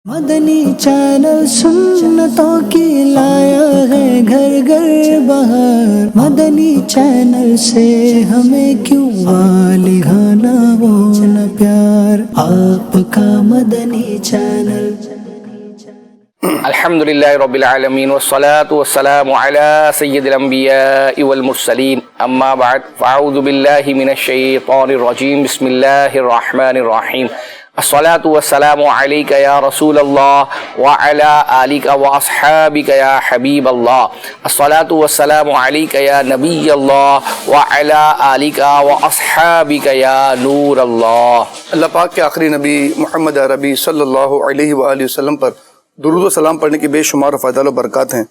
مدنی channel سنتوں کی لایا ہے گھر گھر بہار، مدنی چینل سے ہمیں کیوں والہانہ وہ نہ پیار، آپ کا مدنی چینل۔ الحمدللہ رب العالمین والصلاة والسلام علی سید الانبیاء والمرسلین، اما بعد فاعوذ باللہ من الشیطان الرجیم، بسم اللہ الرحمن الرحیم۔ الصلاة والسلام علیک یا رسول اللہ وعلی آلک واصحابک یا حبیب اللہ، الصلاة والسلام علیک یا نبی اللہ وعلی آلک واصحابک یا نور اللہ۔ اللہ پاک کے آخری نبی محمد عربی صلی اللہ علیہ وآلہ وسلم پر درود و سلام پڑھنے کی بے شمار فضائل و برکات ہیں۔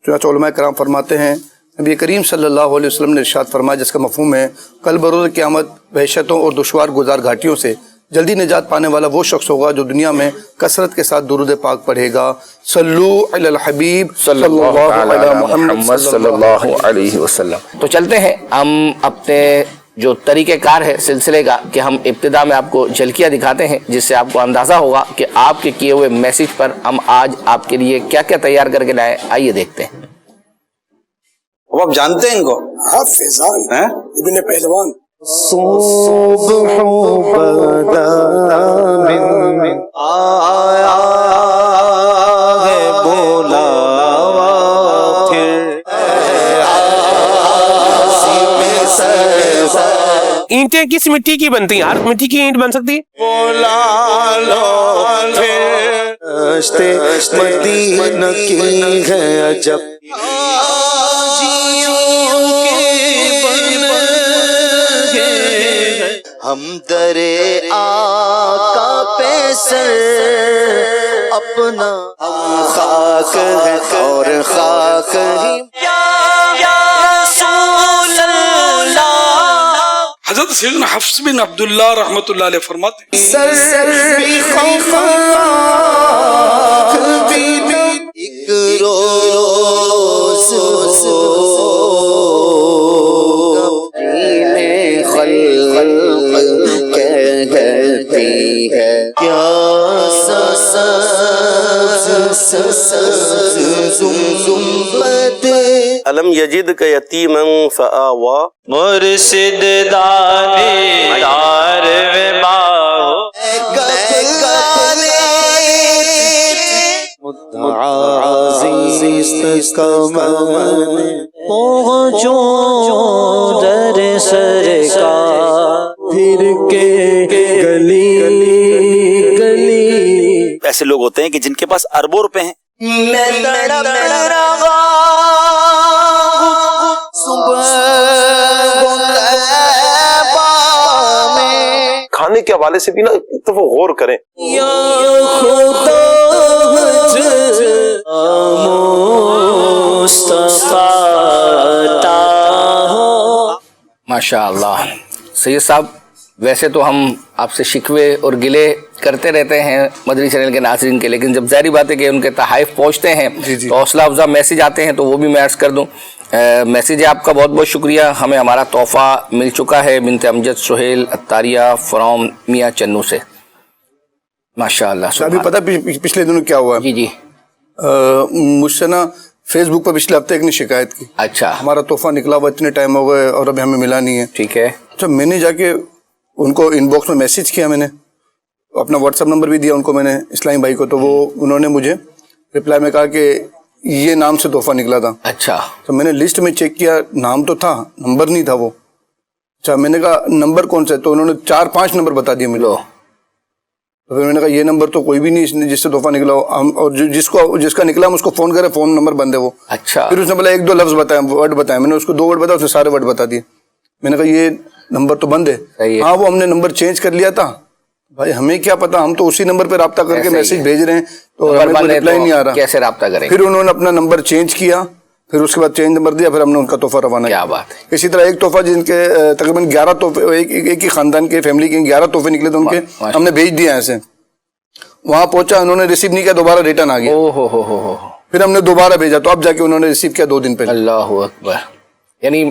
چنانچہ علماء کرام فرماتے ہیں، نبی کریم صلی اللہ علیہ وسلم نے ارشاد فرمایا، جس کا مفہوم ہے کل بروز قیامت وحشتوں اور دشوار گزار گھاٹیوں سے جلدی نجات پانے والا وہ شخص ہوگا جو دنیا میں کثرت کے ساتھ درود پاک پڑھے گا۔ صلو علی الحبیب صلی اللہ علی محمد صلی اللہ علیہ وسلم۔ تو چلتے ہیں ہم اپنے جو طریقہ کار ہے سلسلے کا، کہ ہم ابتدا میں آپ کو جھلکیاں دکھاتے ہیں جس سے آپ کو اندازہ ہوگا کہ آپ کے کیے ہوئے میسج پر ہم آج آپ کے لیے کیا کیا تیار کر کے لائے۔ آئیے دیکھتے ہیں۔ اب آپ جانتے ہیں ان کو؟ فیضان ابن پہلوان۔ صبح بدا من آیا ہے بولا اینٹیں کس مٹی کی بنتی ہیں یار؟ مٹی کی اینٹ بن سکتی ہے؟ بولا لو پھر مدینہ کی ہے عجب ہم درے آقا پہ سر اپنا، ہم خاک ہے اور خاک ہی۔ حضرت سیدنا حفص بن عبداللہ رحمۃ اللہ علیہ فرماتے ہیں، سر بھی خاک بھی ایک روز کہتی ہے کیا الم یجدک یتیما فآوا، مرشد دانے دار باہو عزیز کا من پہنچو در سرکار، پھر کے گلی گلی۔ ایسے لوگ ہوتے ہیں کہ جن کے پاس اربوں روپے ہیں، میں تڑپ رہا صبح کھانے کے حوالے سے بھی نا تو وہ غور کریں۔ یا خدا ماشاء اللہ۔ سید صاحب، ویسے تو ہم آپ سے شکوے اور گلے کرتے رہتے ہیں مدنی چینل کے ناظرین کے، لیکن جب ظاہری بات ہے کہ ان کے تحائف پہنچتے ہیں تو حوصلہ افزا میسج آتے ہیں تو وہ بھی میں عرض کر دوں۔ میسج ہے آپ کا بہت بہت شکریہ، ہمیں ہمارا تحفہ مل چکا ہے بنت امجد سہیل اتاریہ فرام میاں چنو سے۔ ماشاء اللہ۔ ابھی پتہ پچھلے دنوں کیا ہوا؟ جی جی، مجھ سے نا فیس بک پر پچھلے ہفتے ایک نے شکایت کی، اچھا ہمارا تحفہ نکلا ہوا اتنے ٹائم ہو گئے اور ابھی ہمیں ملا نہیں ہے۔ ٹھیک ہے۔ اچھا، میں نے جا کے ان کو ان باکس میں میسج کیا، میں نے اپنا واٹس ایپ نمبر بھی دیا ان کو، میں نے اسلام بھائی کو، تو وہ انہوں نے مجھے رپلائی میں کہا کہ یہ نام سے تحفہ نکلا تھا۔ اچھا، تو میں نے لسٹ میں چیک کیا، نام تو تھا، نمبر نہیں تھا وہ۔ اچھا، میں نے کہا نمبر کون سا ہے؟ تو انہوں نے 4-5 نمبر بتا دیے مجھے۔ تو پھر میں نے کہا یہ نمبر تو کوئی بھی نہیں جس سے تحفہ نکلا ہو، اور جس کا نکلا ہم اس کو فون کرے، فون نمبر بند ہے وہ۔ اچھا، پھر اس نے بولا 1-2 لفظ بتائے، ورڈ بتائے، میں نے اس کو 2 ورڈ بتایا، اس نے سارے ورڈ بتا دیے۔ میں نے کہا یہ نمبر تو بند ہے۔ ہاں، وہ ہم نے نمبر چینج کر لیا تھا، بھائی ہمیں کیا پتا، ہم تو اسی نمبر پہ رابطہ کر کے میسج بھیج رہے ہیں تو ہمیں رپلائی نہیں آ رہا، کیسے رابطہ کریں؟ پھر انہوں نے اپنا نمبر چینج کیا، پھر اس کے بعد چینج نمبر دیا، پھر ہم نے ان کا تحفہ روانہ کیا۔ کیا بات ہے۔ اسی طرح ایک تحفہ جن کے تقریباً 11 تحفے، ایک ہی خاندان کے فیملی کے 11 تحفے نکلے تھے ان کے، ہم نے بھیج دیا ایسے، وہاں پہنچا، انہوں نے ریسیو نہیں کیا، دوبارہ ریٹرن آ گیا، پھر ہم نے دوبارہ بھیجا تو اب جا کے انہوں نے ریسیو کیا 2 دن پہلے۔ اللہ اکبر۔ یعنی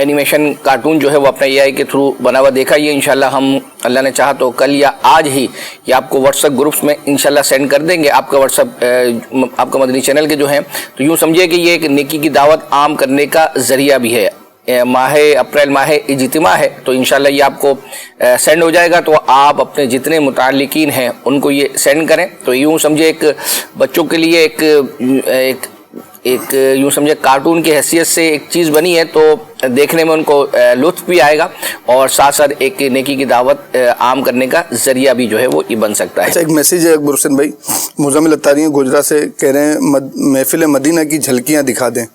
اینیمیشن کارٹون جو ہے وہ اپنا AI کے تھرو بنا ہوا دیکھا. یہ انشاءاللہ ہم اللہ نے چاہا تو کل یا آج ہی یہ آپ کو واٹس ایپ گروپس میں انشاءاللہ سینڈ کر دیں گے. آپ کا واٹس ایپ آپ کا مدنی چینل کے جو ہیں تو یوں سمجھیے کہ یہ ایک نیکی کی دعوت عام کرنے کا ذریعہ بھی ہے. ماہ اپریل ماہ اجتماع ہے تو انشاءاللہ یہ آپ کو سینڈ ہو جائے گا. تو آپ اپنے جتنے متعلقین ہیں ان کو یہ سینڈ کریں. تو یوں سمجھے ایک بچوں کے لیے ایک یوں سمجھے کارٹون کی حیثیت سے ایک چیز بنی ہے تو دیکھنے میں ان کو لطف بھی آئے گا اور ساتھ ساتھ ایک نیکی کی دعوت عام کرنے کا ذریعہ بھی جو ہے وہ یہ بن سکتا ہے. اچھا، ایک میسیج ہے اکبر حسین بھائی مزمل اتاری گجرا سے، کہہ رہے ہیں محفل مدینہ کی جھلکیاں دکھا دیں.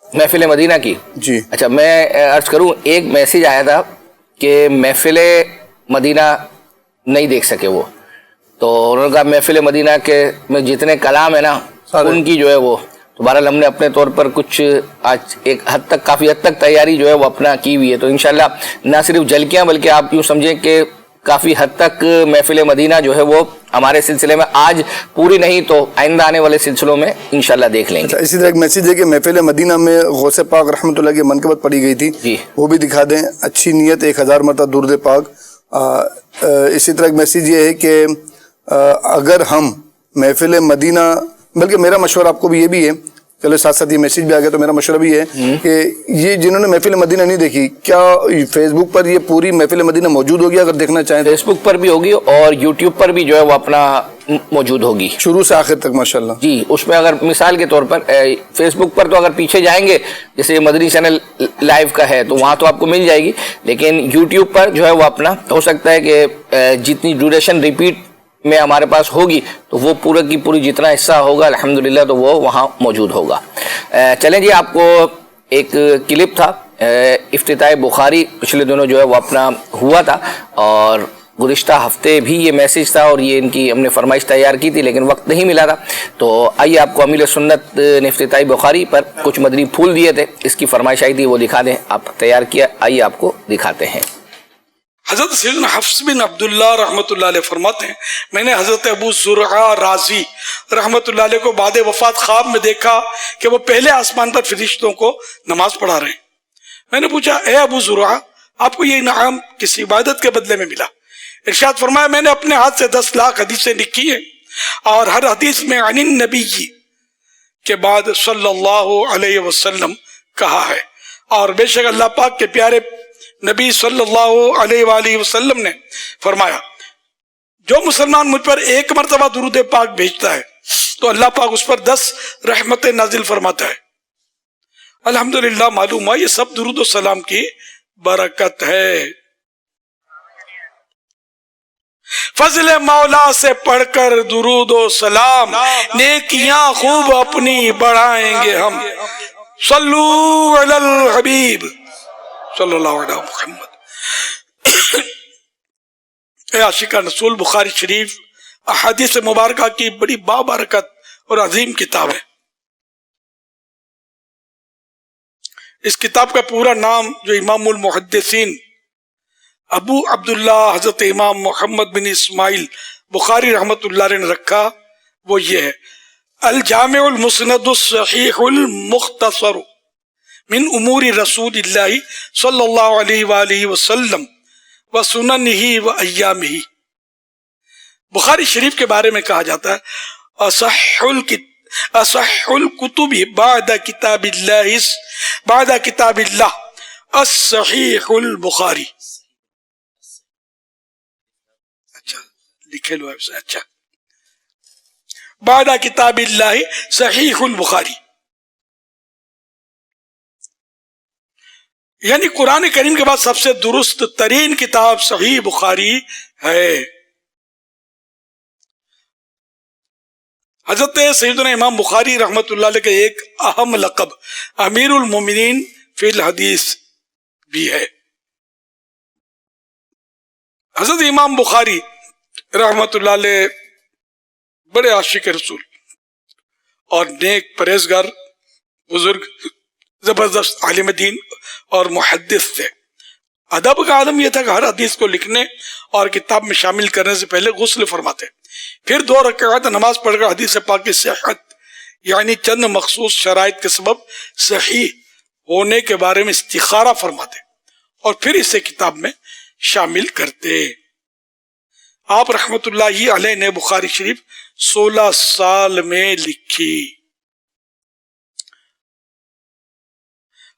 محفل مدینہ کی جی اچھا میں عرض کروں، ایک میسیج آیا تھا کہ محفل مدینہ نہیں دیکھ سکے وہ، تو انہوں نے کہا محفل مدینہ کے میں جتنے کلام ہیں نا ان کی جو ہے وہ تو بہرحال ہم نے اپنے طور پر کچھ آج ایک حد تک کافی حد تک تیاری جو ہے وہ اپنا کی ہوئی ہے. تو انشاءاللہ نہ صرف جھلکیاں بلکہ آپ یوں سمجھیں کہ کافی حد تک محفل مدینہ جو ہے وہ ہمارے سلسلے میں آج پوری نہیں تو آئندہ آنے والے سلسلوں میں انشاءاللہ دیکھ لیں گے. اسی طرح ایک میسیج ہے کہ محفل مدینہ میں غوث پاک رحمۃ اللہ کی منقبت پڑھی گئی تھی جی وہ بھی دکھا دیں. اچھی نیت 1000 مرتبہ درود پاک. اسی طرح ایک میسیج یہ ہے کہ اگر ہم محفل مدینہ، بلکہ میرا مشورہ آپ کو بھی یہ بھی ہے، چلو ساتھ ساتھ یہ میسیج بھی آ گیا تو میرا مشورہ بھی ہے کہ یہ جنہوں نے محفل مدینہ نہیں دیکھی، کیا فیس بک پر یہ پوری محفل مدینہ موجود ہوگی؟ اگر دیکھنا چاہیں فیس بک پر بھی ہوگی اور یوٹیوب پر بھی جو ہے وہ اپنا موجود ہوگی شروع سے آخر تک ماشاءاللہ. جی اس میں اگر مثال کے طور پر فیس بک پر تو اگر پیچھے جائیں گے جیسے مدنی چینل لائیو کا ہے تو وہاں تو آپ کو مل جائے گی، لیکن یوٹیوب پر جو ہے وہ اپنا ہو سکتا ہے کہ جتنی ڈیوریشن ریپیٹ میں ہمارے پاس ہوگی تو وہ پورے کی پوری جتنا حصہ ہوگا الحمدللہ تو وہ وہاں موجود ہوگا. چلیں جی، آپ کو ایک کلپ تھا افتتاح بخاری پچھلے دنوں جو ہے وہ اپنا ہوا تھا اور گزشتہ ہفتے بھی یہ میسیج تھا اور یہ ان کی ہم نے فرمائش تیار کی تھی لیکن وقت نہیں ملا تھا. تو آئیے آپ کو امیل سنت نے افتتاح بخاری پر کچھ مدنی پھول دیے تھے، اس کی فرمائش آئی تھی، وہ دکھا دیں. آپ تیار کیا، آئیے آپ کو دکھاتے ہیں. حضرت سیدنا حفص بن عبداللہ رحمۃ اللہ علیہ فرماتے ہیں میں نے حضرت ابو زرعہ رازی رحمۃ اللہ علیہ کو بعد وفات خواب میں دیکھا کہ وہ پہلے آسمان پر فرشتوں کو نماز پڑھا رہے ہیں. میں نے پوچھا اے ابو زرعہ، آپ کو یہ انعام کس عبادت کے بدلے میں ملا؟ ارشاد فرمایا میں نے اپنے ہاتھ سے 10 لاکھ حدیثیں لکھی ہیں اور ہر حدیث میں عن النبی کے بعد صلی اللہ علیہ وسلم کہا ہے، اور بے شک اللہ پاک کے پیارے نبی صلی اللہ علیہ وآلہ وسلم نے فرمایا جو مسلمان مجھ پر 1 مرتبہ درود پاک بھیجتا ہے تو اللہ پاک اس پر 10 رحمتیں نازل فرماتا ہے. الحمدللہ معلوم ہے یہ سب درود و سلام کی برکت ہے. فضل مولا سے پڑھ کر درود و سلام نیکیاں خوب اپنی بڑھائیں گے ہم. صلو علی الحبیب صلی اللہ علیہ محمد. اے عاشقان رسول، بخاری شریف احادیث مبارکہ کی بڑی بابرکت اور عظیم کتاب ہے. اس کتاب کا پورا نام جو امام المحدثین ابو عبداللہ حضرت امام محمد بن اسماعیل بخاری رحمت اللہ علیہ نے رکھا وہ یہ ہے الجامع المسند الصحیح المختصر من امور رسول اللہ صلی اللہ علیہ وآلہ وسلم و سننہ و ایامہ. بخاری شریف کے بارے میں کہا جاتا ہے اصح الکتب بعد کتاب اللہ الصحیح البخاری. اچھا لکھے لو. اچھا بعد کتاب اللہ صحیح البخاری یعنی قرآن کریم کے بعد سب سے درست ترین کتاب صحیح بخاری ہے. حضرت سیدنا امام بخاری رحمت اللہ علیہ کے ایک اہم لقب امیر المومنین فی الحدیث بھی ہے. حضرت امام بخاری رحمت اللہ علیہ بڑے عاشق رسول اور نیک پرہیزگار بزرگ زبردست عالم دین اور محدث تھے. ادب کا عالم یہ تھا کہ ہر حدیث کو لکھنے اور کتاب میں شامل کرنے سے پہلے غسل فرماتے، پھر 2 رکعت نماز پڑھ کر حدیث پاک کی صحت یعنی چند مخصوص شرائط کے سبب صحیح ہونے کے بارے میں استخارہ فرماتے اور پھر اسے کتاب میں شامل کرتے. آپ رحمت اللہ علیہ نے بخاری شریف 16 سال میں لکھی.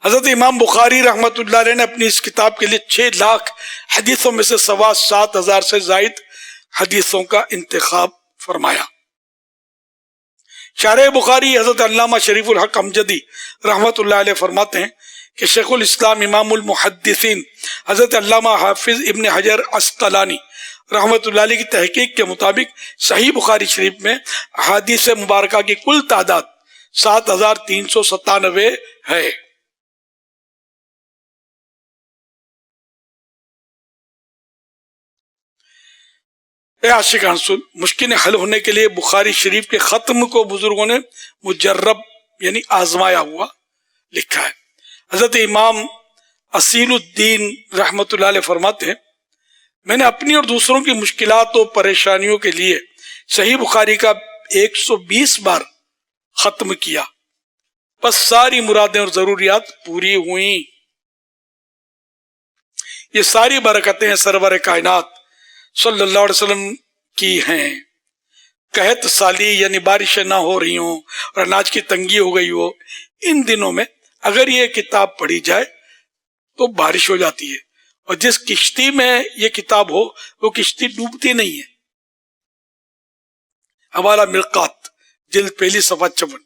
حضرت امام بخاری رحمت اللہ علیہ نے اپنی اس کتاب کے لیے 6 لاکھ حدیثوں میں سے 7,500 سے زائد حدیثوں کا انتخاب فرمایا. شارح بخاری حضرت علامہ شریف الحق امجدی رحمت اللہ علیہ فرماتے ہیں کہ شیخ الاسلام امام المحدثین حضرت علامہ حافظ ابن حجر عسقلانی رحمت اللہ علیہ کی تحقیق کے مطابق صحیح بخاری شریف میں احادیث مبارکہ کی کل تعداد 7,397 ہے. اے عاشقان سن، مشکلیں حل ہونے کے لیے بخاری شریف کے ختم کو بزرگوں نے مجرب یعنی آزمایا ہوا لکھا ہے. حضرت امام اصیل الدین رحمت اللہ علیہ فرماتے ہیں میں نے اپنی اور دوسروں کی مشکلات و پریشانیوں کے لیے صحیح بخاری کا 120 بار ختم کیا، بس ساری مرادیں اور ضروریات پوری ہوئیں. یہ ساری برکتیں سرور کائنات صلی اللہ علیہ وسلم کی ہیں. قحط سالی یعنی بارشیں نہ ہو رہی ہوں اور اناج کی تنگی ہو گئی ہو، ان دنوں میں اگر یہ کتاب پڑھی جائے تو بارش ہو جاتی ہے، اور جس کشتی میں یہ کتاب ہو وہ کشتی ڈوبتی نہیں ہے. حوالہ مرقات جلد پہلی صفحہ 56.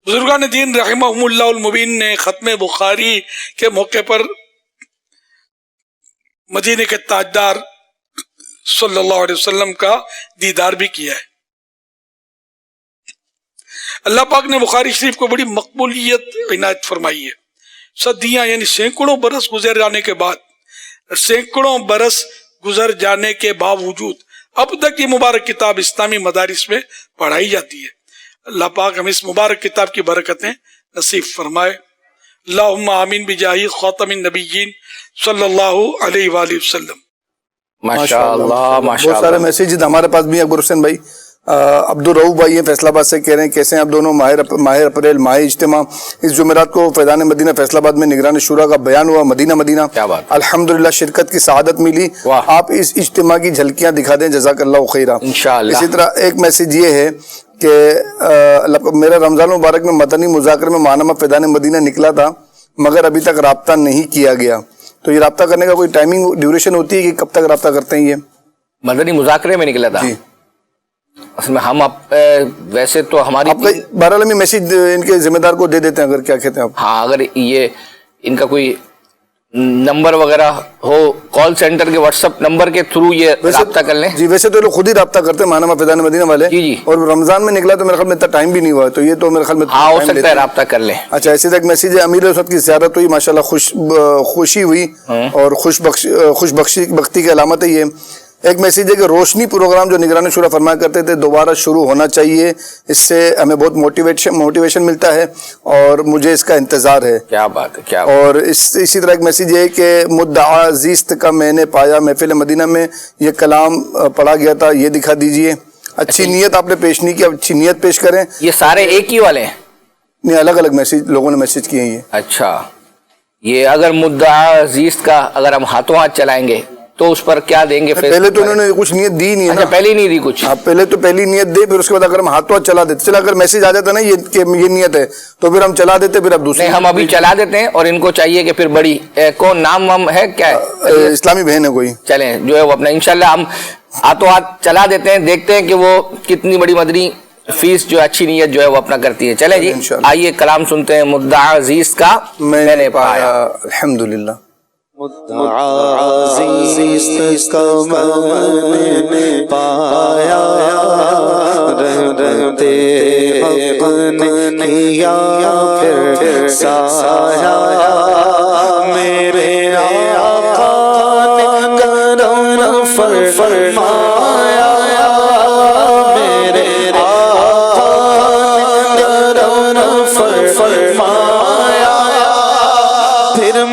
بزرگان دین رحمہم اللہ المبین نے ختم بخاری کے موقع پر مدینے کے تاجدار صلی اللہ علیہ وسلم کا دیدار بھی کیا ہے. اللہ پاک نے بخاری شریف کو بڑی مقبولیت عنایت فرمائی ہے. صدیاں یعنی سینکڑوں برس گزر جانے کے باوجود اب تک یہ مبارک کتاب اسلامی مدارس میں پڑھائی جاتی ہے. اللہ پاک ہم اس مبارک کتاب کی برکتیں نصیب فرمائے. اللہم آمین بجاہ خاتم النبیین صلی اللہ علیہ وآلہ وسلم. ماشاءاللہ بہت سارے میسیجز ہمارے پاس بھی ہیں. اکبر حسین بھائی عبد الرؤف بھائی ہیں فیصل آباد سے، کہہ رہے ہیں کیسے ہیں آپ دونوں؟ ماہ اپریل ماہ اجتماع اس جمعرات کو فیضان مدینہ فیصل آباد میں نگران شورا کا بیان ہوا. مدینہ الحمدللہ شرکت کی سعادت ملی. آپ اس اجتماع کی جھلکیاں دکھا دیں، جزاک اللہ خیرہ. اسی طرح ایک میسیج یہ ہے کہ میرا رمضان مبارک میں مدنی مذاکرے میں ماہنامہ فیضان مدینہ نکلا تھا مگر ابھی تک رابطہ نہیں کیا گیا، تو یہ رابطہ کرنے کا کوئی ٹائمنگ ڈیوریشن ہوتی ہے کہ کب تک رابطہ کرتے ہیں؟ یہ مدنی مذاکرے میں نکلا تھا جی. اصل میں ہم ویسے تو ہماری بہرحال ہمیں میسیج ان کے ذمہ دار کو دے دیتے ہیں اگر کیا کہتے ہیں آپ. ہاں، اگر یہ ان کا کوئی نمبر وغیرہ ہو کال سینٹر کے واٹس ایپ نمبر کے تھرو یہ رابطہ کر لیں. جی ویسے تو لوگ خود ہی رابطہ کرتے ہیں ماہنامہ فیضان مدینہ والے. جی اور رمضان میں نکلا تو میرے خیال میں اتنا ٹائم بھی نہیں ہوا، تو یہ تو میرے خیال میں ہاں ہو سکتا ہے رابطہ کر لیں. اچھا اسی طرح ایک میسیج ہے امیر اسد کی زیارت ہوئی، ماشاءاللہ خوشی ہوئی اور خوش بختی کی علامت ہے. یہ ایک میسیج ہے کہ روشنی پروگرام جو نگران شورا فرمایا کرتے تھے دوبارہ شروع ہونا چاہیے، اس سے ہمیں بہت موٹیویشن ملتا ہے اور مجھے اس کا انتظار ہے. کیا بات ہے، کیا اور اسی طرح ایک میسیج ہے کہ مدعا زیست کا میں نے پایا محفل مدینہ میں یہ کلام پڑھا گیا تھا، یہ دکھا دیجئے. اچھی نیت آپ نے پیش نہیں کی، اچھی نیت پیش کریں. یہ سارے ایک ہی والے ہیں؟ نہیں، الگ الگ میسیج لوگوں نے میسیج کیے ہیں. یہ اچھا، یہ اگر مدعا زیست کا اگر ہم ہاتھوں ہاتھ چلائیں گے تو اس پر کیا دیں گے؟ پہلے تو انہوں نے کچھ نیت دی نہیں ہے نا. پہلے ہی نہیں دی کچھ. پہلے تو پہلی نیت دے، پھر اس کے بعد اگر ہم ہاتھوں ہاتھ چلا دیتے، چلا اگر میسیج آ جاتا نا یہ نیت ہے تو پھر ہم چلا دیتے، پھر اب دوسرے ہم ابھی چلا دیتے ہیں اور ان کو چاہیے کہ پھر بڑی کون نام ہم ہے کیا ہے اسلامی بہن ہے کوئی، چلیں جو ہے وہ اپنا انشاءاللہ ہم ہاتھوں ہاتھ چلا دیتے ہیں، دیکھتے ہیں کہ وہ کتنی بڑی مدنی فیس جو اچھی نیت جو ہے وہ اپنا کرتی ہے. چلیں جی آئیے کلام سنتے ہیں مدعا عزیز کا میں نے پایا. الحمدللہ. مدعا عزیز کا میں نے پایا، رہتے حق نے کیا پھر سایہ، میرے آقا نے کرم فرمایا، میرے آقا نے کرم فرمایا. پھر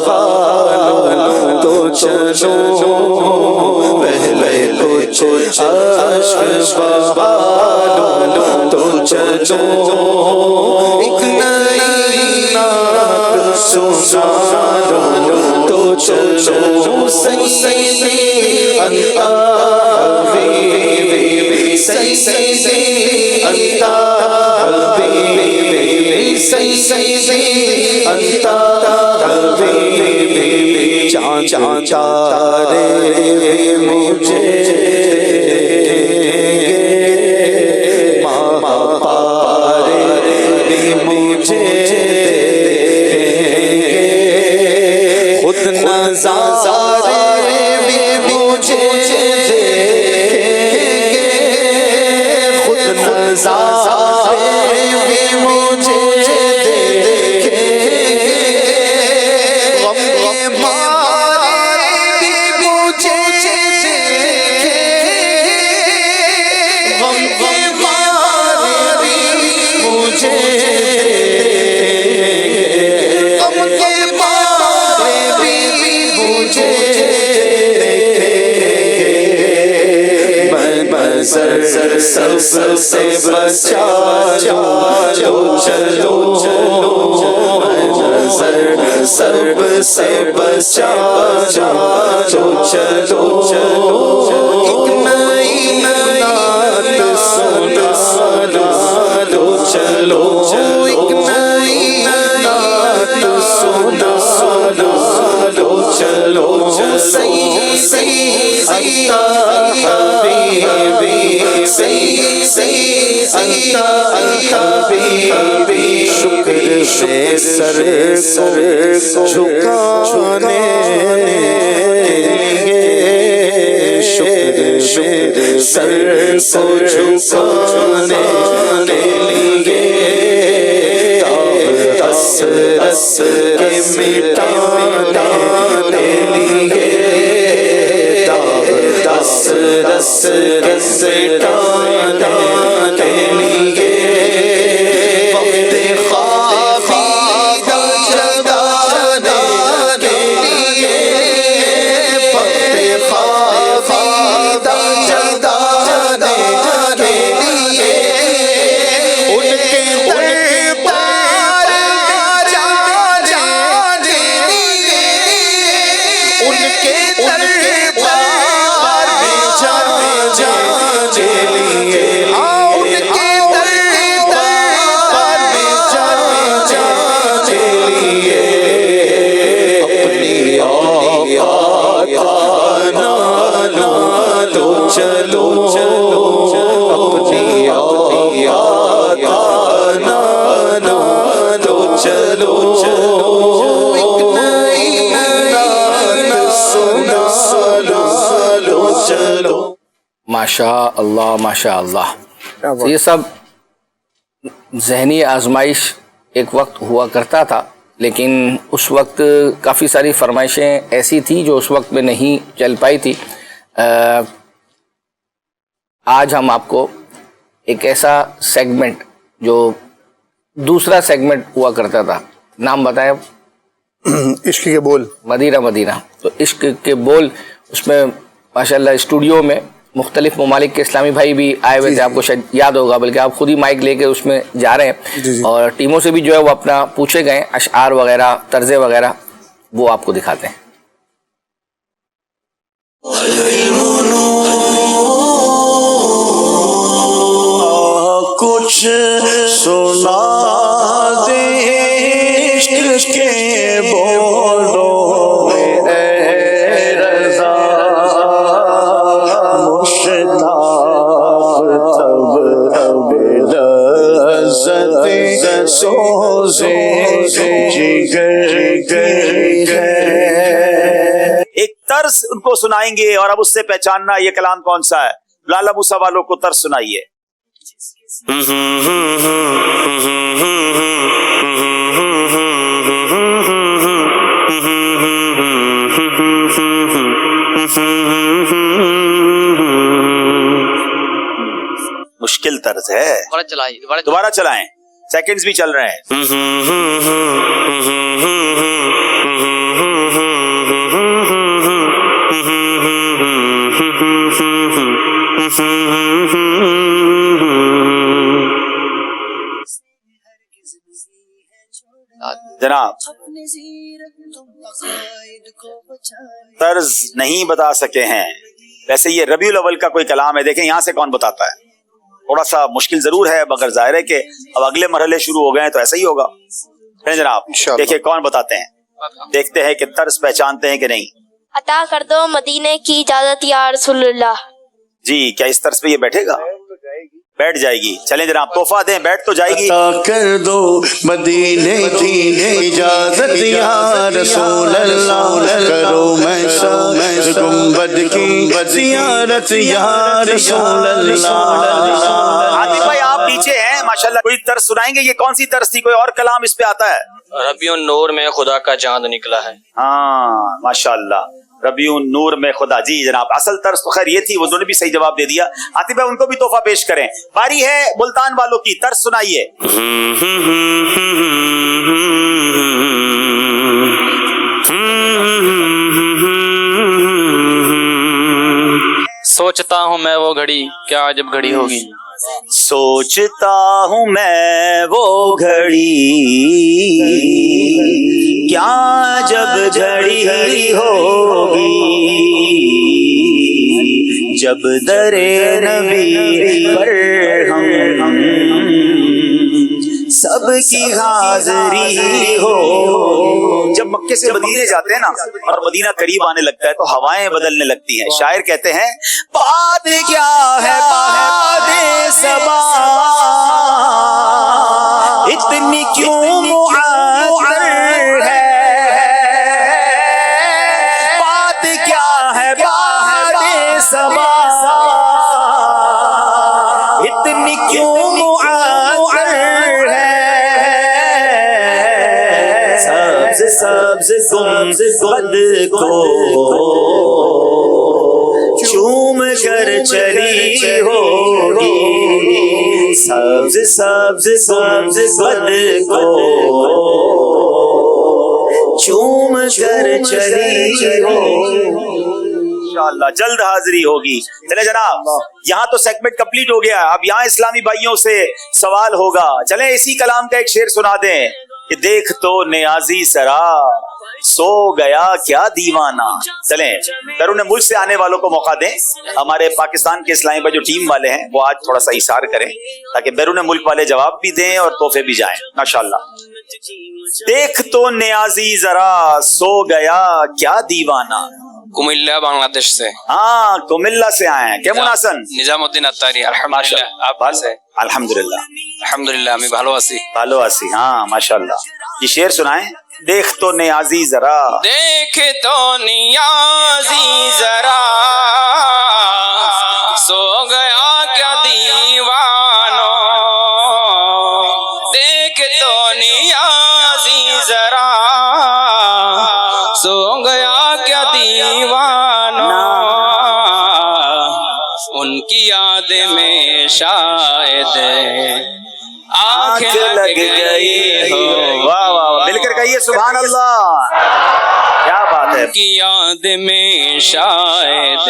بہالو تو چلو پہلے کچھ عشق بہالو تو چلو ایک نئی نعت سنالو تو چلو سیدی انت حبیبی سیدی انت حبیبی سیدی انت حبیبی چاند تارے مجھے ماں پارے بھی مجھے خود نظارے بھی مجھے خود نظارے بھی مجھے غم مارے بھی مجھے غم مارے بھی مجھے غم مارے بھی مجھے بسر سب سے بچا چلو چلو سب سے بچا چلو چلو ایک نئی نعت سنالو چلو ایک نئی نعت سنالو چلو سیدی انت حبیبی سیدی انت حبیبی شکر سے سر کو جھکانے شکر سے سر کو جھکانے لیے رس رس کے مٹانے لیے رس رس رس ٹانے لیے وقت خافیدہ جگانے لیے وقت خافیدہ جگانے لیے ان کے دربار جانے لیے ان کے دربار جانے لیے ان کے دربار جانے لیے اپنی آقا کا نالو چلو اپنی آقا کا نالو چلو ایک نئی نعت سنالو چلو ماشاء اللہ ماشاء اللہ. یہ سب ذہنی آزمائش ایک وقت ہوا کرتا تھا، لیکن اس وقت کافی ساری فرمائشیں ایسی تھیں جو اس وقت میں نہیں چل پائی تھی. آج ہم آپ کو ایک ایسا سیگمنٹ جو دوسرا سیگمنٹ ہوا کرتا تھا، نام بتائیں. عشق کے بول. مدینہ مدینہ. تو عشق کے بول، اس میں ماشاءاللہ اسٹوڈیو میں مختلف ممالک کے اسلامی بھائی بھی آئے ہوئے تھے. آپ کو شاید یاد ہوگا، بلکہ آپ خود ہی مائک لے کے اس میں جا رہے ہیں. اور ٹیموں سے بھی جو ہے وہ اپنا پوچھے گئے اشعار وغیرہ، طرزیں وغیرہ، وہ آپ کو دکھاتے ہیں. کچھ سنا دے عشق کے بولو اے رضا مشتاق تب لذت سوزے جگر گئی ہے. ایک طرز ان کو سنائیں گے اور اب اس سے پہچاننا یہ کلام کون سا ہے. لالا موسیٰ والوں کو طرز سنائیے. مشکل طرز ہے. دوبارہ چلائیں، سیکنڈز بھی چل رہے ہیں. جناب طرز نہیں بتا سکے ہیں. ویسے یہ ربیع الاول کا کوئی کلام ہے, دیکھیں یہاں سے کون بتاتا ہے. تھوڑا سا مشکل ضرور ہے مگر ظاہر ہے کہ اب اگلے مرحلے شروع ہو گئے ہیں تو ایسا ہی ہوگا. جناب دیکھیں کون بتاتے ہیں, دیکھتے ہیں کہ طرز پہچانتے ہیں کہ نہیں. عطا کر دو مدینے کی اجازت یا رسول اللہ. جی کیا اس طرز پہ یہ بیٹھے گا؟ بیٹھ جائے گی. چلیں جناب تحفہ دیں, بیٹھ تو جائے گی. عطا کر دو مدینے کی اجازت یا رسول اللہ, کرو میں سر گنبد کی زیارت یا رسول اللہ. عاطف بھائی آپ پیچھے ہیں ماشاءاللہ, کوئی طرز سنائیں گے؟ یہ کون سی طرز تھی؟ کوئی اور کلام اس پہ آتا ہے؟ ربیع النور میں خدا کا چاند نکلا ہے. ہاں ماشاءاللہ, ربیع النور میں خدا. جی جناب اصل طرز تو خیر یہ تھی, انہوں نے بھی صحیح جواب دے دیا. عاطف بھائی ان کو بھی تحفہ پیش کریں. باری ہے ملتان والوں کی, طرز سنائیے. سوچتا ہوں میں وہ گھڑی کیا عجب گھڑی ہوگی. سوچتا ہوں میں وہ گھڑی کیا جب گھڑی ہوگی, جب در نبی پر ہم سب کی حاضری ہو. جب مکے سے مدینے جاتے ہیں نا اور مدینہ قریب آنے لگتا ہے تو ہوائیں بدلنے لگتی ہیں. شاعر کہتے ہیں بات کیا ہے باد صبا, اتنی کیوں معطر ہے. بات کیا ہے باد صبا, اتنی کیوں معطر ہے. سبز گنبد کو چوم کر چلی ہوگی, سبز گنبد کو چوم کر چلی ہوگی. انشاءاللہ جلد حاضری ہوگی. چلے جناب یہاں تو سیگمنٹ کمپلیٹ ہو گیا, اب یہاں اسلامی بھائیوں سے سوال ہوگا. چلیں اسی کلام کا ایک شعر سنا دیں کہ دیکھ تو نیازی سرا سو گیا کیا دیوانہ. چلیں بیرون ملک سے آنے والوں کو موقع دیں. ہمارے پاکستان کے اسلامی بھائی جو ٹیم والے ہیں وہ آج تھوڑا سا اثار کریں تاکہ بیرون ملک والے جواب بھی دیں اور تحفے بھی جائیں ماشاءاللہ. دیکھ تو نیازی ذرا سو گیا کیا دیوانہ. کملا بنگلہ دیش سے. ہاں کملا سے آئے ہیں. کیمن آسن؟ نظام الدین اتاری. الحمدللہ. آپ سے؟ الحمدللہ الحمدللہ আমি ভালো আছি. ভালো আছি. ہاں ماشاءاللہ. یہ شعر سنائیں. دیکھ تو نیازی ذرا, دیکھ تو نیازی ذرا سو گیا کیا دیوانو. دیکھ تو نیازی ذرا سو گیا کیا دیوانو. ان کی یاد میں شاید آنکھ لگ گئی ہو. واہ واہ, مل کر کہیے سبحان اللہ, کیا بات ہے. ان کی یاد میں شاید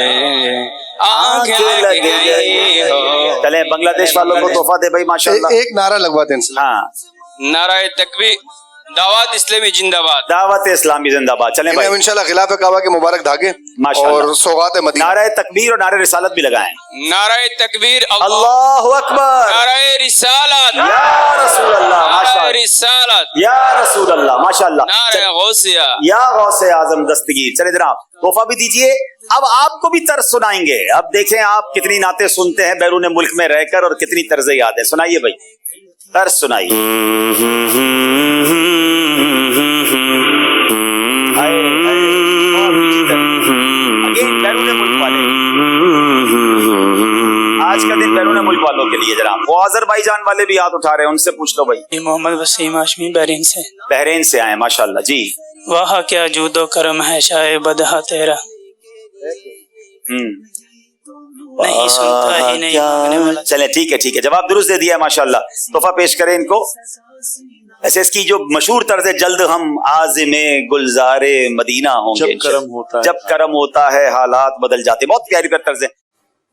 آنکھ لگ گئی ہو. چلیں بنگلہ دیش والوں کو تحفہ دے بھائی ماشاءاللہ. ایک نعرہ لگوا دیں. ہاں نعرہ تکبیر, دعوت اسلامی زندہ باد. دعوت اسلامی زندہ باد. چلیں بھائی انشاءاللہ غلاف کعبہ کے مبارک دھاگے اور سوغات مدینہ. نعرہ تکبیر اور نعرہ رسالت بھی لگائیں. نعرہ تکبیر, اللہ اکبر, نعرہ رسالت, یا رسول اللہ, نعرہ ماشاءاللہ, رسالت, یا رسول اللہ, ماشاءاللہ, نعرہ غوثیہ, یا غوث اعظم دستگیر. چلے جناب تحفہ بھی دیجئے. اب آپ کو بھی طرز سنائیں گے. اب دیکھیں آپ کتنی نعتیں سنتے ہیں بیرون ملک میں رہ کر اور کتنی طرزیں یاد ہیں. سنائیے بھائی, طرز سنائیے. بیرون ملک والے, آج کا دن بیرون ملک والوں کے لیے جناب. وہ آذربائیجان والے بھی ہاتھ اٹھا رہے ہیں, ان سے پوچھ لو بھائی. محمد وسیم ہاشمی بحرین سے. بحرین سے آئے ماشاءاللہ. جی واہ کیا جود و کرم ہے شاہ بدہا تیرا. نہیں سنتا ہی نہیں. چلیں ٹھیک ہے, ٹھیک ہے, جواب درست دے دیا ہے ماشاءاللہ. تحفہ پیش کریں ان کو. ایسے اس کی جو مشہور طرز ہے, جلد ہم عازم گلزار مدینہ ہوں گے. جب کرم ہوتا ہے, جب کرم ہوتا ہے حالات بدل جاتے. بہت پیاری طرز ہے.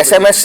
SMS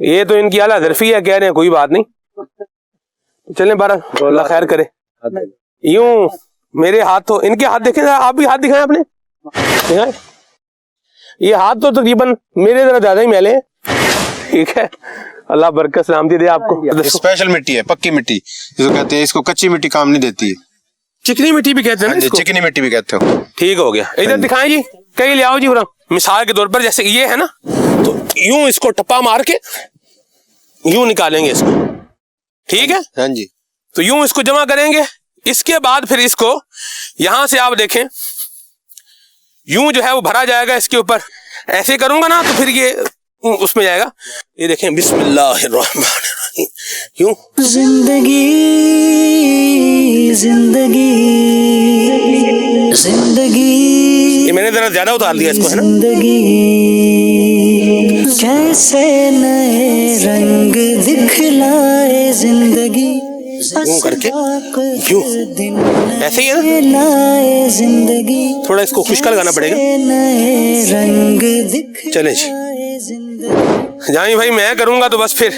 یہ تو ان کی اعلیٰ حضرفی ہے, کہہ رہے ہیں کوئی بات نہیں, چلیں بارہ اللہ خیر کرے. یوں میرے ہاتھ تو, ان کے ہاتھ دیکھیں ذرا, آپ بھی ہاتھ دکھائیں اپنے, دکھائیں. یہ ہاتھ تو تقریباً میرے ذرا زیادہ ہی میلے ہیں, ٹھیک ہے, اللہ برکت سلامتی دے آپ کو. اسپیشل مٹی ہے, پکی مٹی جس کو کہتے ہیں, اس کو کچی مٹی کام نہیں دیتی ہے. چکنی مٹی بھی کہتے ہیں, چکنی مٹی بھی کہتے ہیں. ٹھیک ہو گیا, ادھر دکھائیں جی, کہیں لے آؤ جی. مثال کے طور پر جیسے یہ ہے نا, تو یوں اس کو ٹپا مار کے یوں نکالیں گے اس کو, ٹھیک ہے. ہاں جی. تو یوں اس کو جمع کریں گے, اس کے بعد پھر اس کو یہاں سے آپ دیکھیں یوں جو ہے وہ بھرا جائے گا اس کے اوپر. ایسے کروں گا نا تو پھر یہ اس میں جائے گا. یہ دیکھیں, بسم اللہ الرحمن الرحیم, یوں. زندگی زندگی زندگی, یہ میں نے ذرا زیادہ اتار دیا اس کو, ہے نا. زندگی کیسے نئے رنگ دکھلائے زندگی, یوں کر کے یوں, ایسے ہی ہے نا. زندگی تھوڑا اس کو خشک لگانا پڑے گا. نئے رنگ چلیں جی, جائیں بھائی, میں کروں گا تو بس پھر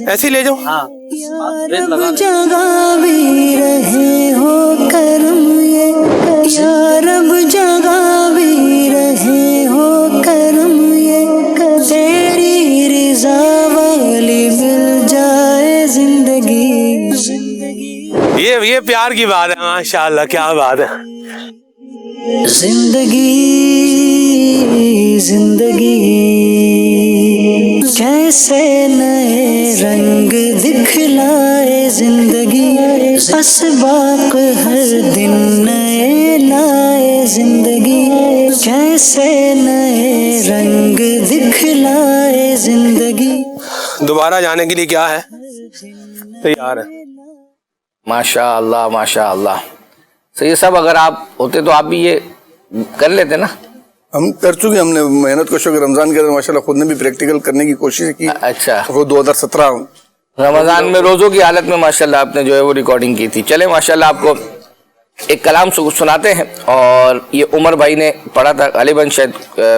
ایسے ہی لے جاؤ. جگہ بھی رہے ہو کرم, یہ یا رب جگہ بھی رہے ہو کرم, یہ تیری رضا والی مل جائے زندگی. یہ پیار کی بات ہے, ماشاءاللہ, کیا بات ہے. زندگی زندگی کیسے نئے رنگ دکھلائے زندگی, اسباق ہر دن نئے لائے زندگی, کیسے نئے رنگ دکھلائے زندگی. دوبارہ جانے کے لیے کیا ہے, تیار ہے. ماشاء اللہ ماشاء اللہ. تو یہ سب اگر آپ ہوتے تو آپ بھی یہ کر لیتے نا. ہم کر چکے, ہم نے محنت کو شکر رمضان کے اندر ماشاءاللہ خود نے بھی پریکٹیکل کرنے کی کوشش کی. اچھا, وہ 2017 رمضان میں روزوں کی حالت میں ماشاءاللہ آپ نے جو ہے وہ ریکارڈنگ کی تھی. چلیں ماشاءاللہ آپ کو ایک کلام سناتے ہیں, اور یہ عمر بھائی نے پڑھا تھا غالباً شاید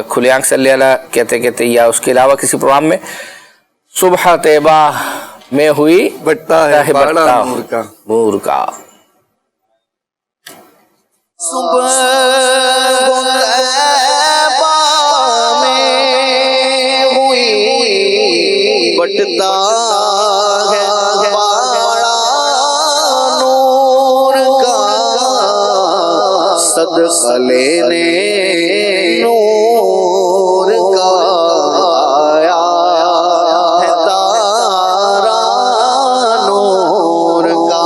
کھلے آنکھ صلی اللہ کہتے کہتے یا اس کے علاوہ کسی پروگرام میں. صبح طیبہ میں ہوئی بٹتا ہے باڑا نور کا, نور کا. صبح طیبہ میں ہوئی بٹتا ہے باڑا نور کا, صدقہ لینے نور کا آیا ہے تارا نور کا,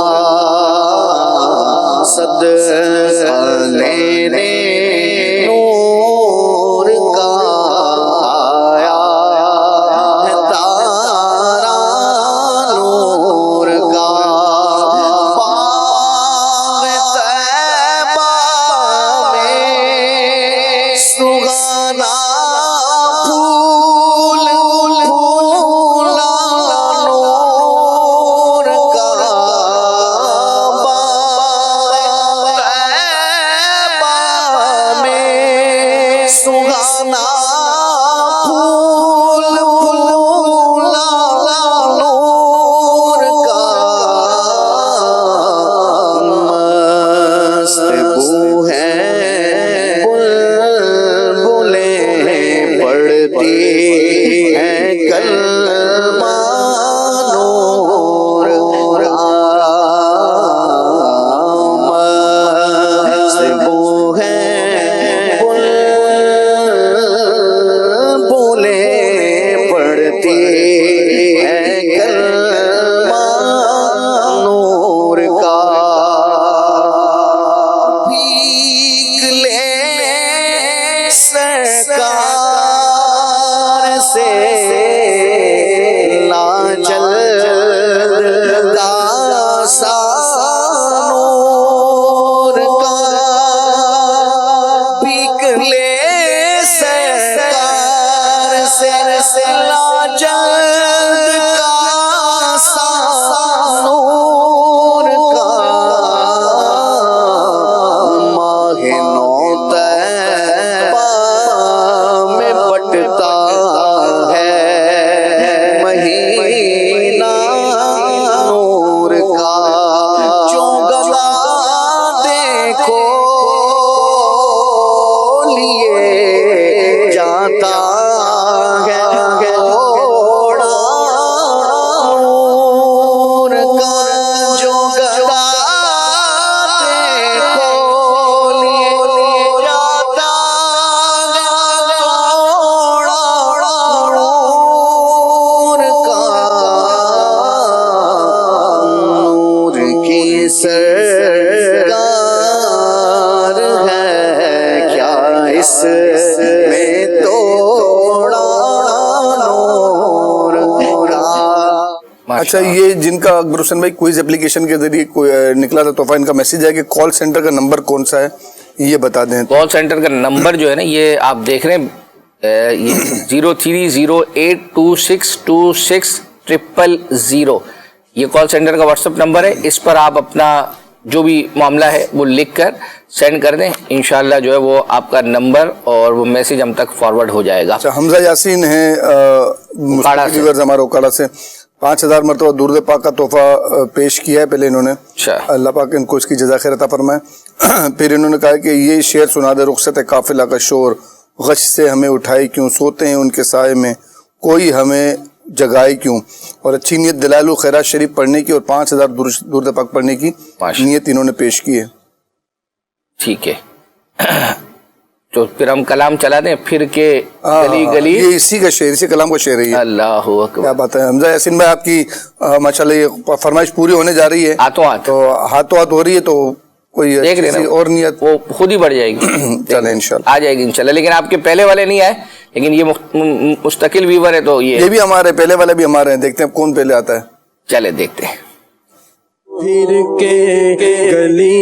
صدقہ لینے نور کا آیا ہے تارا نور کا. باغ طیبہ میں سگانا پھول پھولا نور کا, باغ طیبہ اچھا یہ جن کا گروسن بھائی کوئز اپلیکیشن کے ذریعے نکلا تھا تحفہ، ان کا میسج ہے کہ کال سینٹر کا نمبر کون سا ہے یہ بتا دیں. کال سینٹر کا نمبر جو ہے نا یہ آپ دیکھ رہے ہیں 0308262600. یہ کال سینٹر کا واٹس ایپ نمبر ہے. اس پر آپ اپنا جو بھی معاملہ ہے وہ لکھ کر سینڈ کر دیں، انشاءاللہ جو ہے وہ آپ کا نمبر اور وہ میسج ہم تک فارورڈ ہو جائے گا. اچھا حمزہ یاسین ہیں ہمارے اوکاڑا سے، 5000 مرتبہ درود پاک کا تحفہ پیش کیا ہے پہلے انہوں نے. اللہ پاک ان کو اس کی جزا خیر عطا فرمائے. پھر انہوں نے کہا کہ یہ شعر سنا دے، رخصت قافلہ کا شور غش سے ہمیں اٹھائی کیوں، سوتے ہیں ان کے سائے میں کوئی ہمیں جگائی کیوں. اور اچھی نیت دلائل الخیرات شریف پڑھنے کی اور 5000 درود پاک پڑھنے کی نیت انہوں نے پیش کی ہے. ٹھیک ہے تو پھر ہم کلام چلا دیں پھر کے گلی گلی. یہ اسی کا شعر، اسی کلام کا شعر ہے. اللہ اکبر، کیا بات ہے. حمزہ یاسین بھائی آپ کی ماشاءاللہ یہ فرمائش پوری ہونے جا رہی ہے، ہاتھوں ہاتھ تو ہاتھوں ہاتھ ہو رہی ہے، تو کوئی دیکھ لینا اور نیت وہ خود ہی بڑھ جائے گی. چلے انشاءاللہ آ جائے گی انشاءاللہ. لیکن آپ کے پہلے والے نہیں آئے، لیکن یہ مستقل ویور ہے تو یہ بھی ہمارے پہلے والے بھی ہمارے ہیں. دیکھتے ہیں کون پہلے آتا ہے. چلے دیکھتے ہیں. پھر کے گلی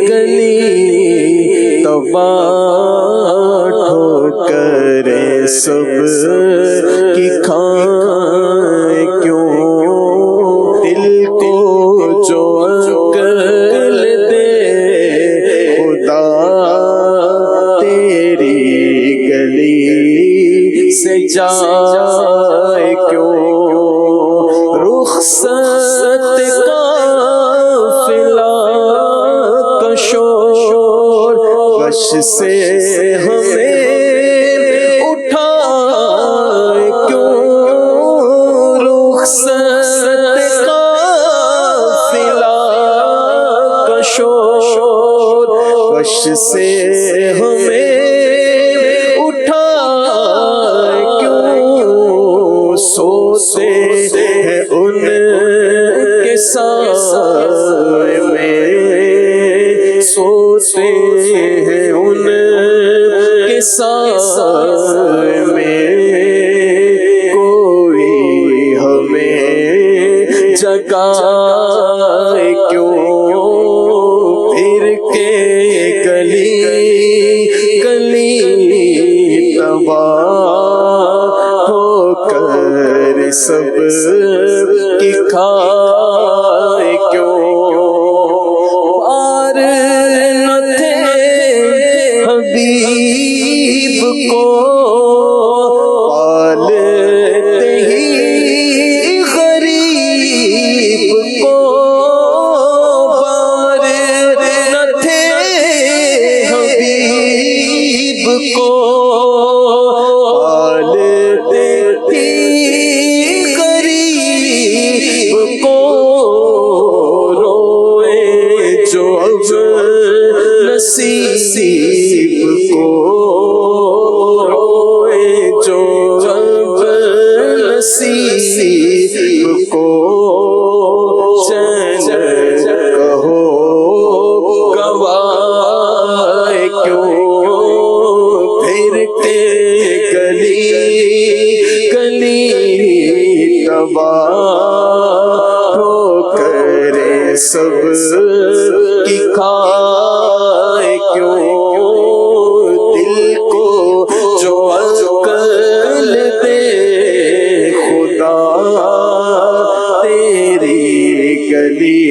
گلی تباہ ٹھوکرے سب کی کھائیں کیوں، دل کو جو عقل دے خدا تیری گلی سے جائے کیوں، رخصت قافلہ کا شور غش سے ہمیں اٹھائے کیوں، رخصت قافلہ کا شور غش سے ہمیں اٹھائے کیوں، سوتے ہیں ان کے سائے میں، سوتے ہیں ان کے سائے میں کوئی ہمیں جگائے کیوں، پھر کے گلی گلی تباہ ہو کر سب کی کھائے کیوں، پار نہ تھے حبیب کو پالتے ہی غریب کو، پار نہ تھے حبیب کو پالتے ہی غریب کو، روئے جو اب نصیب کو، روئے جو اب نصیب کو، چین کہو گوائے کیوں، پھر کے گلی گلی تباہ ہو کر سب کی کھائے کیوں، دل کو جو عقل دے خدا تیری گلی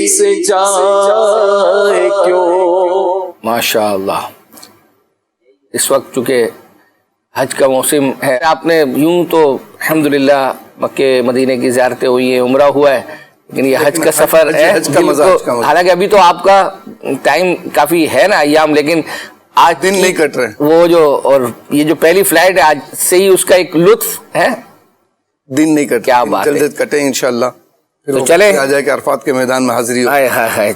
سے جائے کیوں. ماشاءاللہ. اس وقت چونکہ حج کا موسم ہے، آپ نے یوں تو الحمدللہ مکہ مدینے کی زیارتیں ہوئی ہیں، عمرہ ہوا ہے، لیکن یہ حج کا سفر ہے، حالانکہ ابھی تو آپ کا ٹائم کافی ہے نا ایام، لیکن آج دن نہیں کٹ رہے وہ جو، اور یہ جو پہلی فلائٹ ہے آج سے ہی اس کا ایک لطف ہے، دن نہیں کٹ. کیا بات ہے. جلد کٹیں انشاءاللہ. تو چلے آ جائے کہ عرفات کے میدان میں حاضری ہو.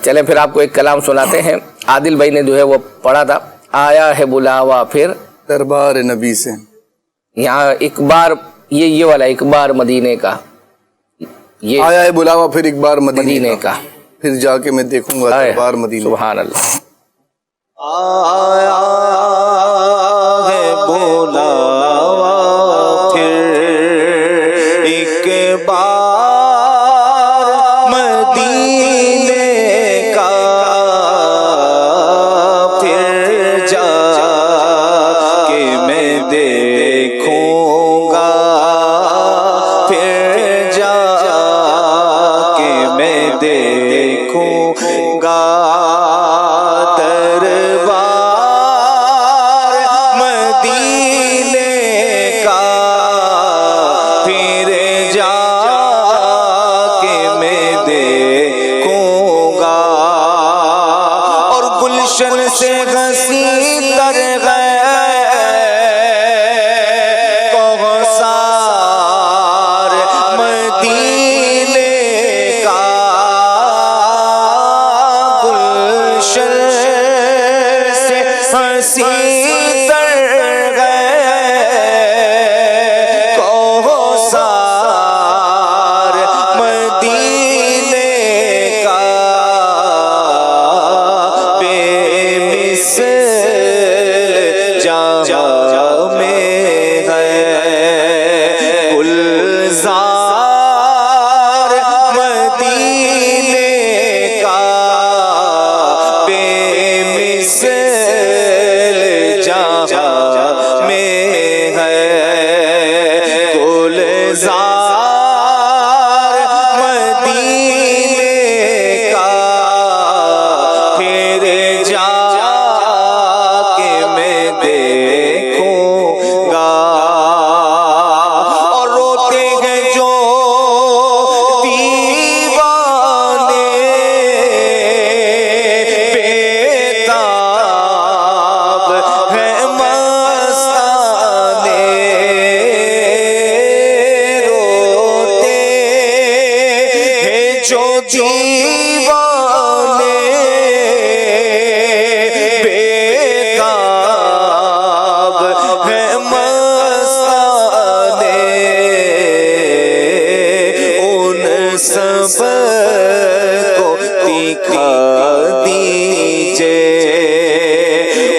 چلے پھر آپ کو ایک کلام سناتے ہیں. عادل بھائی نے جو ہے وہ پڑھا تھا، آیا ہے بلاوا پھر دربار نبی سے. یہاں ایک بار یہ والا ایک بار مدینے کا، یہ آیا ہے بلاوا پھر ایک بار مدینے کا، پھر جا کے میں دیکھوں گا دربار مدینے. سبحان اللہ. آیا ہے بلاوا پھر ایک بار گلشن سے غسیل تر گئے کوثر مدینے کا گلشن سے غسیل تر گئے کوثر مدینے کا بے مثل جہاں میں ہے گلزار مدینے کا بے مثل جہاں میں ہے گلزار مدینے کا پھر جا کے میں دیکھوں گا اور روتے ہیں جو دیوانے بےتاب ہے مستانے روتے ہیں جو دیوانے بےتاب ہے مستانے ان سب کو دکھا دیجئے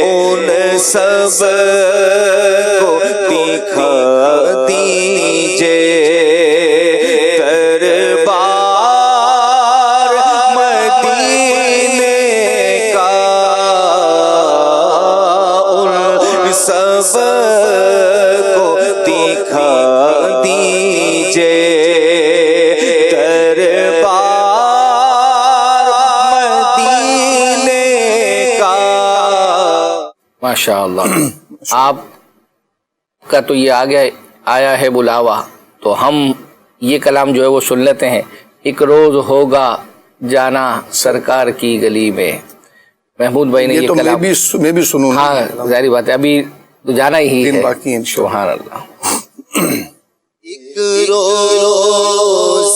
ان سب کو دکھا دیجئے دربار مدینے کا ان سب کو دکھا دیجئے دربار مدینے کا. ماشاء اللہ. آپ کا تو یہ آیا ہے بلاوا، تو ہم یہ کلام جو ہے وہ سن لیتے ہیں. ایک روز ہوگا جانا سرکار کی گلی میں. محمود بھائی نے یہ یہ تو کلام میں بھی سنوں. ہاں ظاہری بات ہے، ابھی تو جانا ہی ہے. باقی ہیں. سبحان اللہ. ایک روز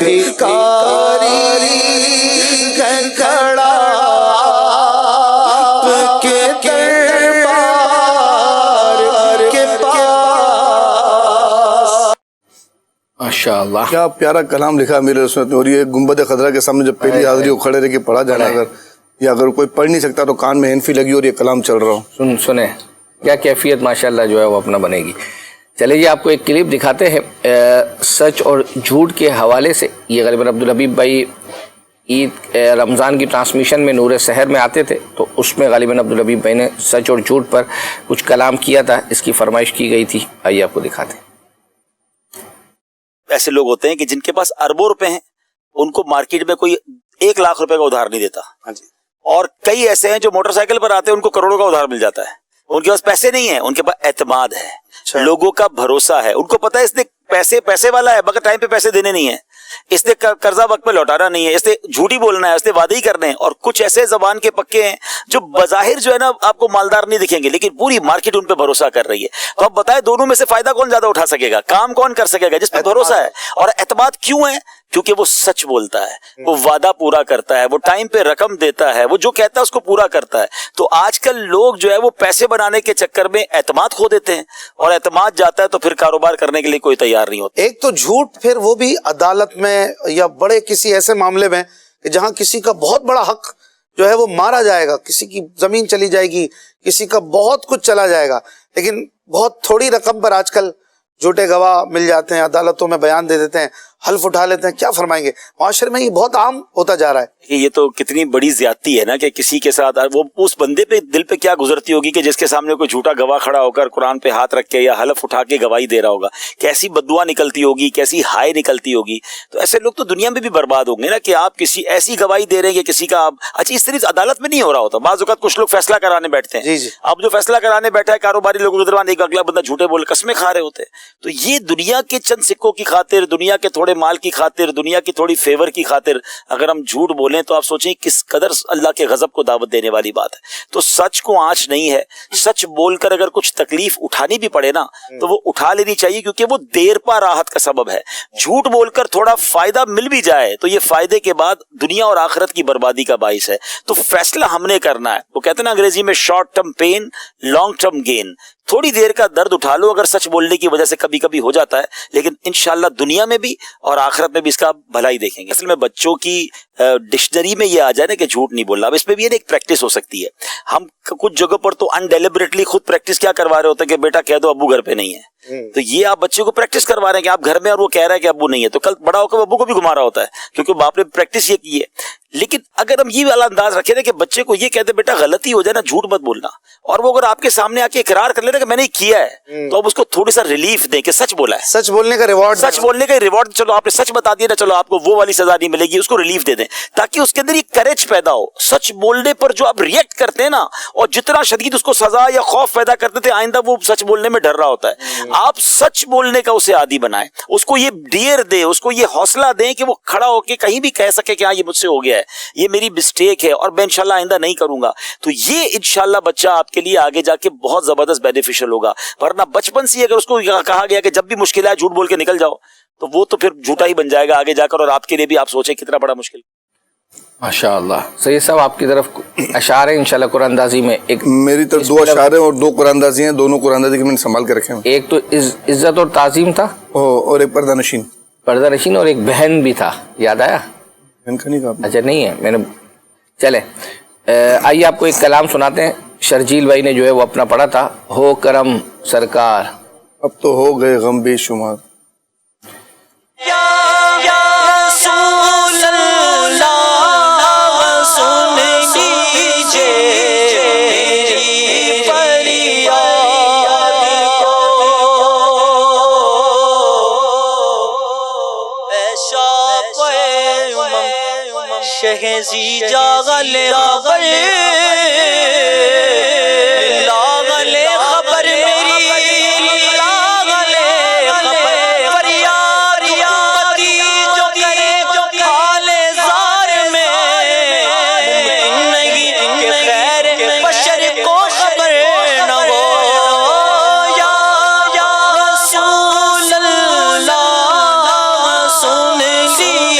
کاری کھڑا آپ کے دربار کے پاس. ماشاءاللہ کیا پیارا کلام لکھا میرے رسول نے. اور یہ گنبد خضرا کے سامنے جب پہلی حاضری کو کھڑے رہ کے پڑھا جانا, یا اگر کوئی پڑھ نہیں سکتا تو کان میں ہینفی لگی اور یہ کلام چل رہا ہو. سنیں کیا کیفیت ماشاءاللہ جو ہے وہ اپنا بنے گی. چلے جی آپ کو ایک کلپ دکھاتے ہیں سچ اور جھوٹ کے حوالے سے. یہ غالباً عبدالحبیب بھائی عید رمضان کی ٹرانسمیشن میں نور سحر میں آتے تھے, تو اس میں غالباً عبدالحبیب بھائی نے سچ اور جھوٹ پر کچھ کلام کیا تھا, اس کی فرمائش کی گئی تھی. آئیے آپ کو دکھاتے ہیں. ایسے لوگ ہوتے ہیں کہ جن کے پاس اربوں روپے ہیں, ان کو مارکیٹ میں کوئی 1 لاکھ روپے کا ادھار نہیں دیتا, اور کئی ایسے ہیں جو موٹر سائیکل پر آتے ہیں ان کو کروڑوں کا ادھار مل جاتا ہے. ان کے پاس پیسے نہیں ہیں, ان کے پاس اعتماد ہے, لوگوں کا بھروسہ ہے. ان کو پتا ہے اس نے پیسے والا ہے مگر ٹائم پہ پیسے دینے نہیں ہیں, اس نے قرضہ وقت پہ لوٹانا نہیں ہے, اس نے جھوٹی بولنا ہے, اس نے وعدے ہی کرنے ہیں. اور کچھ ایسے زبان کے پکے ہیں جو بظاہر جو ہے نا آپ کو مالدار نہیں دکھیں گے, لیکن پوری مارکیٹ ان پہ بھروسہ کر رہی ہے. تو اب بتائیں دونوں میں سے فائدہ کون زیادہ اٹھا سکے گا, کام کون کر سکے گا؟ جس پہ بھروسہ ہے. اور اعتماد کیوں ہے؟ کیونکہ وہ سچ بولتا ہے, وہ وعدہ پورا کرتا ہے, وہ ٹائم پہ رقم دیتا ہے, وہ جو کہتا ہے اس کو پورا کرتا ہے. تو آج کل لوگ جو ہے وہ پیسے بنانے کے چکر میں اعتماد کھو دیتے ہیں, اور اعتماد جاتا ہے تو پھر کاروبار کرنے کے لیے کوئی تیار نہیں ہوتا. ایک تو جھوٹ, پھر وہ بھی عدالت میں یا بڑے کسی ایسے معاملے میں کہ جہاں کسی کا بہت بڑا حق جو ہے وہ مارا جائے گا, کسی کی زمین چلی جائے گی, کسی کا بہت کچھ چلا جائے گا, لیکن بہت تھوڑی رقم پر آج کل جھوٹے گواہ مل جاتے ہیں, عدالتوں میں بیان دے دیتے ہیں, حلف اٹھا لیتے ہیں. کیا فرمائیں گے؟ معاشرے میں یہ بہت عام ہوتا جا رہا ہے. یہ تو کتنی بڑی زیادتی ہے نا کہ کسی کے ساتھ وہ اس بندے پہ دل پہ کیا گزرتی ہوگی کہ جس کے سامنے کوئی جھوٹا گواہ کھڑا ہو کر قرآن پہ ہاتھ رکھ کے یا حلف اٹھا کے گواہی دے رہا ہوگا, کیسی بددعا نکلتی ہوگی, کیسی ہائے نکلتی ہوگی. تو ایسے لوگ تو دنیا میں بھی برباد ہوں گے نا کہ آپ کسی ایسی گواہی دے رہے ہیں کہ کسی کا آپ اچھا اس طرح عدالت میں نہیں ہو رہا ہوتا. بعض اوقات کچھ لوگ فیصلہ کرانے بیٹھتے ہیں, اب جو فیصلہ کرانے بیٹھا ہے کاروباری لوگوں کے درمیان ایک اگلا بندہ جھوٹے بول قسمیں کھا رہے ہوتے ہیں. تو یہ دنیا کے چند سکوں کی خاطر, دنیا کے تھوڑے مال کی خاطر, دنیا کی تھوڑی فیور کی خاطر اگر ہم جھوٹ بولیں تو آپ سوچیں کس قدر اللہ کے غضب کو دعوت دینے والی بات ہے. تو سچ کو آنچ نہیں ہے, سچ بول کر اگر کچھ تکلیف اٹھانی بھی پڑے نا تو وہ اٹھا لینی چاہیے, کیونکہ وہ دیر پا راحت کا سبب ہے. جھوٹ بول کر تھوڑا فائدہ مل بھی جائے تو یہ فائدے کے بعد دنیا اور آخرت کی بربادی کا باعث ہے. تو فیصلہ ہم نے کرنا ہے. وہ کہتے ہیں نا انگریزی میں short term pain long term gain. تھوڑی دیر کا درد اٹھا لو, اگر سچ بولنے کی وجہ سے کبھی کبھی ہو جاتا ہے, لیکن انشاءاللہ دنیا میں بھی اور آخرت میں بھی اس کا بھلائی دیکھیں گے. اصل میں بچوں کی ڈکشنری میں یہ آ جائے نا کہ جھوٹ نہیں بولنا. اب اس پہ بھی ایک پریکٹس ہو سکتی ہے. ہم کچھ جگہ پر تو انڈیلیبریٹلی خود پریکٹس کیا کروا رہے ہوتے ہیں کہ بیٹا کہہ دو ابو گھر پہ نہیں ہے, تو یہ آپ بچے کو پریکٹس کروا رہے ہیں کہ آپ گھر میں اور وہ کہہ رہا ہے کہ ابو نہیں ہے, تو کل بڑا ہو کر ابو کو بھی گھما رہا ہوتا ہے کیونکہ باپ نے پریکٹس یہ کی ہے. لیکن اگر ہم یہ والا انداز رکھیں نا کہ بچے کو یہ کہتے بیٹا غلطی ہو جائے نا جھوٹ مت بولنا, اور وہ اگر آپ کے سامنے آ کے اقرار کر لینا کہ میں نے کیا ہے, تو اب اس کو تھوڑی سا ریلیف دیں کہ سچ بولا ہے. سچ بولنے کا ریوارڈ, سچ بولنے کا ریوارڈ, چلو آپ نے سچ بتا دیا نا, چلو آپ کو وہ والی سزا نہیں ملے گی, اس کو ریلیف دے دیں تاکہ اس کے اندر یہ کریج پیدا ہو. سچ بولنے پر جو آپ ریئیکٹ کرتے ہیں نا, اور جتنا شدید اس کو سزا یا خوف پیدا کرتے تھے, آئندہ وہ سچ بولنے میں ڈر رہا ہوتا ہے. آپ سچ بولنے کا اسے عادی بنائیں, اس کو یہ ڈیئر دیں, اس کو یہ حوصلہ دیں کہ وہ کھڑا ہو کے کہیں بھی کہہ سکے کہ ہاں یہ مجھ سے ہو گیا ہے, یہ میری مسٹیک ہے اور میں انشاءاللہ آئندہ نہیں کروں گا. تو یہ انشاءاللہ بچہ آپ کے لیے آگے جا کے بہت زبردست بینیفیشل ہوگا. ورنہ بچپن سے اگر اس کو کہا گیا کہ جب بھی مشکل ہے جھوٹ بول کے نکل جاؤ, تو وہ تو پھر جھوٹا ہی بن جائے گا آگے جا کر, اور آپ کے لیے بھی آپ سوچیں کتنا بڑا مشکل. ماشاءاللہ. سید صاحب آپ کی طرف اشعار ہیں انشاءاللہ قرآن اندازی میں. ایک میری طرف 2 اشعار ہیں اور 2 قرآن اندازی ہیں, دونوں قرآن اندازی کے میں نے سنبھال کے رکھے ہیں. ایک تو عزت اور تعظیم تھا, اور ایک پردہ نشین. پردہ نشین, اور ایک بہن بھی تھا, یاد آیا؟ بہن کا نہیں کہا. اچھا نہیں ہے, میں نے چلے آئیے آپ کو ایک کلام سناتے ہیں. شرجیل بھائی نے جو ہے وہ اپنا پڑھا تھا, ہو کرم سرکار اب تو ہو گئے غم بے شمار. شہزی جاغل خبر لاغل خبر میری لاغل خبر فریاد امتی جو کرے جو حال زار میں نہیں کہ خیر بشر کو خبر نہ ہو. یا رسول اللہ سن لی